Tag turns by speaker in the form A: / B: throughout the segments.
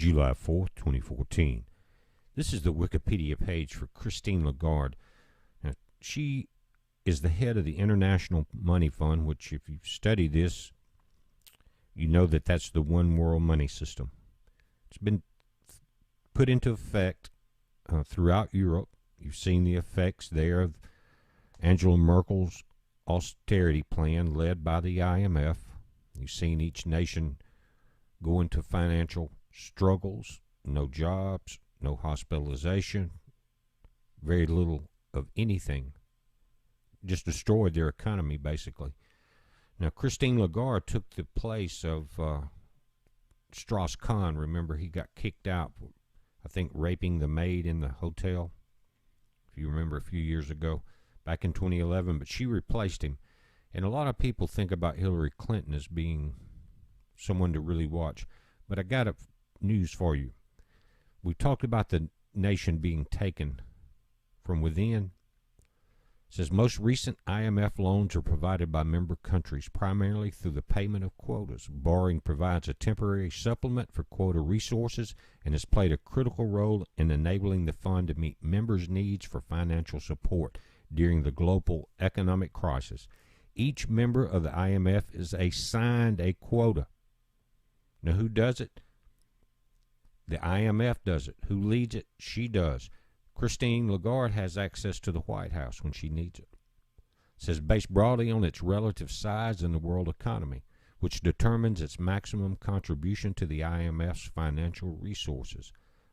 A: July 4th, 2014. This is the Wikipedia page for Christine Lagarde. Now, she is the head of the International Money Fund, which, if you've studied this, you know that that's the one world money system. It's been put into effect throughout Europe. You've seen the effects there of Angela Merkel's austerity plan led by the IMF. You've seen each nation go into financial struggles, no jobs, no hospitalization, very little of anything. Just destroyed their economy, basically. Now, Christine Lagarde took the place of Strauss-Kahn. Remember, he got kicked out, I think, raping the maid in the hotel, if you remember, a few years ago, back in 2011. But she replaced him. And a lot of people think about Hillary Clinton as being someone to really watch. But I got news for you. We talked about the nation being taken from within. It says most recent IMF loans are provided by member countries primarily through the payment of quotas. Borrowing provides a temporary supplement for quota resources and has played a critical role in enabling the fund to meet members' needs for financial support during the global economic crisis. Each member of the IMF is assigned a quota. Now, who does it? The IMF does it. Who leads it? She does. Christine Lagarde has access to the White House when she needs it. It says based broadly on its relative size in the world economy, which determines its maximum contribution to the IMF's financial resources.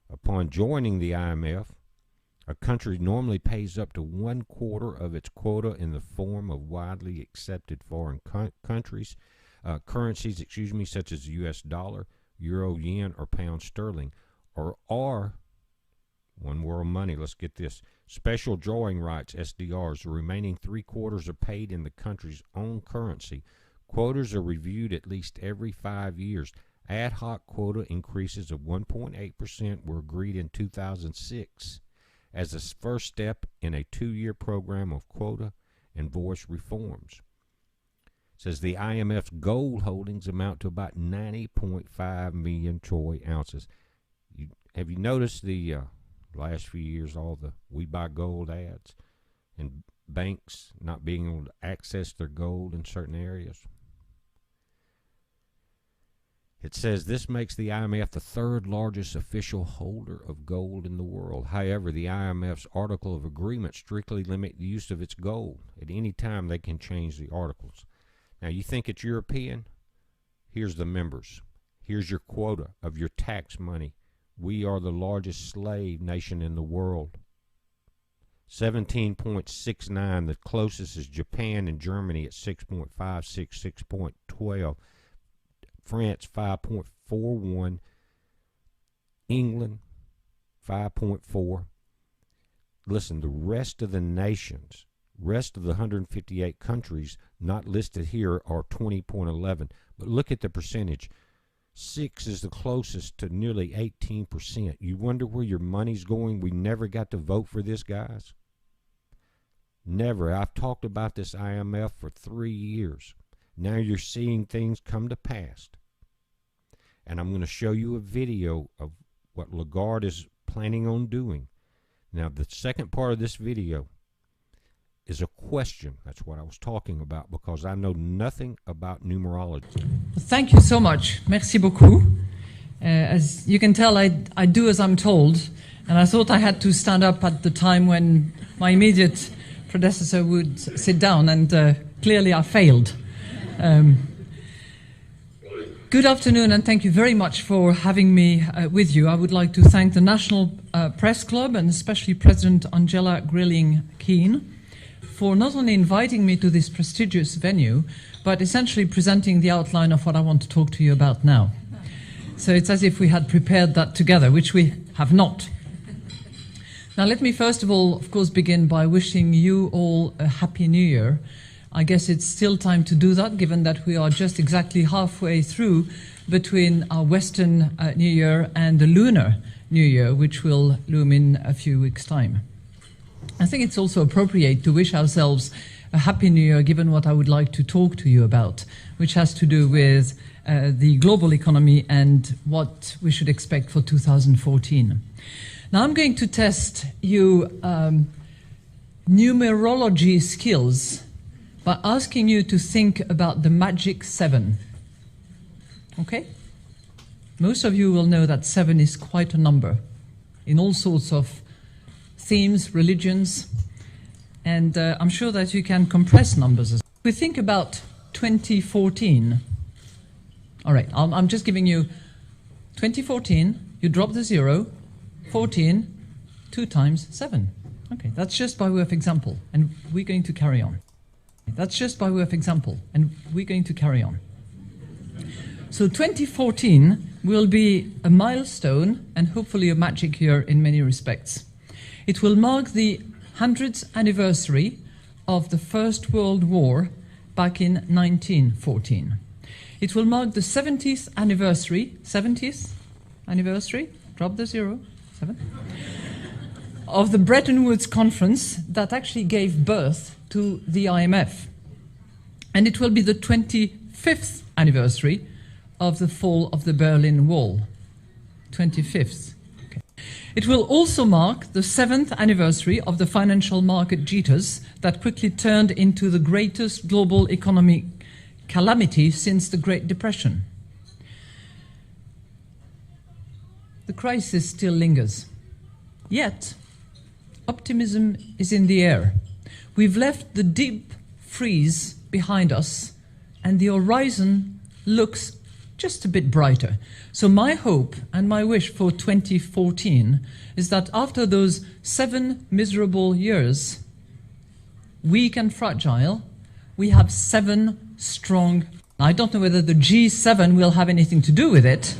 A: Upon joining the IMF, a country normally pays up to 1/4 of its quota in the form of widely accepted foreign currencies, such as the U.S. dollar, euro, yen, or pound sterling, or one world money. Let's get this. Special drawing rights, SDRs. The remaining 3/4 are paid in the country's own currency. Quotas are reviewed at least every 5 years. Ad hoc quota increases of 1.8% were agreed in 2006 as a first step in a 2-year program of quota and voice reforms. It says the IMF's gold holdings amount to about 90.5 million troy ounces. Have you noticed the last few years, all the We Buy Gold ads and banks not being able to access their gold in certain areas? It says this makes the IMF the 3rd largest official holder of gold in the world. However, the IMF's Article of Agreement strictly limit the use of its gold. At any time, they can change the articles. Now, you think it's European? Here's the members. Here's your quota of your tax money. We are the largest slave nation in the world. 17.69. The closest is Japan and Germany at 6.56, 6.12. France 5.41. England 5.4. Listen, the rest of the nations, rest of the 158 countries not listed here are 20.11. But look at the percentage. 6 is the closest to nearly 18%. You wonder where your money's going? We never got to vote for this, guys. Never. I've talked about this IMF for 3 years. Now you're seeing things come to pass. And I'm going to show you a video of what Lagarde is planning on doing. Now, the second part of this video is a question. That's what I was talking about, because I know nothing about numerology.
B: Thank you so much. Merci beaucoup. As you can tell, I do as I'm told, and I thought I had to stand up at the time when my immediate predecessor would sit down, and clearly I failed. Good afternoon, and thank you very much for having me with you. I would like to thank the National Press Club, and especially President Angela Grilling-Keane, for not only inviting me to this prestigious venue, but essentially presenting the outline of what I want to talk to you about now. So it's as if we had prepared that together, which we have not. Now, let me first of all, of course, begin by wishing you all a Happy New Year. I guess it's still time to do that, given that we are just exactly halfway through between our Western New Year and the Lunar New Year, which will loom in a few weeks' time. I think it's also appropriate to wish ourselves a Happy New Year, given what I would like to talk to you about, which has to do with the global economy and what we should expect for 2014. Now I'm going to test you numerology skills by asking you to think about the magic 7. Okay? Most of you will know that 7 is quite a number in all sorts of themes, religions, and I'm sure that you can compress numbers. We think about 2014. All right, I'm just giving you 2014, you drop the 0, 14, 2 times 7. Okay, that's just by way of example, and we're going to carry on. That's just by way of example, and we're going to carry on. So 2014 will be a milestone and hopefully a magic year in many respects. It will mark the 100th anniversary of the First World War back in 1914. It will mark the 70th anniversary, drop the 0, 7, of the Bretton Woods Conference that actually gave birth to the IMF. And it will be the 25th anniversary of the fall of the Berlin Wall. 25th. Okay. It will also mark the 7th anniversary of the financial market jitters that quickly turned into the greatest global economic calamity since the Great Depression. The crisis still lingers. Yet, optimism is in the air. We've left the deep freeze behind us, and the horizon looks just a bit brighter. So my hope and my wish for 2014 is that after those 7 miserable years, weak and fragile, we have 7 strong. I don't know whether the G7 will have anything to do with it,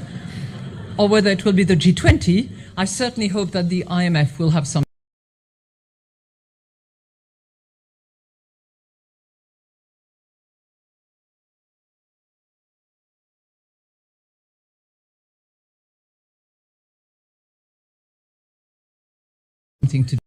B: or whether it will be the G20. I certainly hope that the IMF will have some something to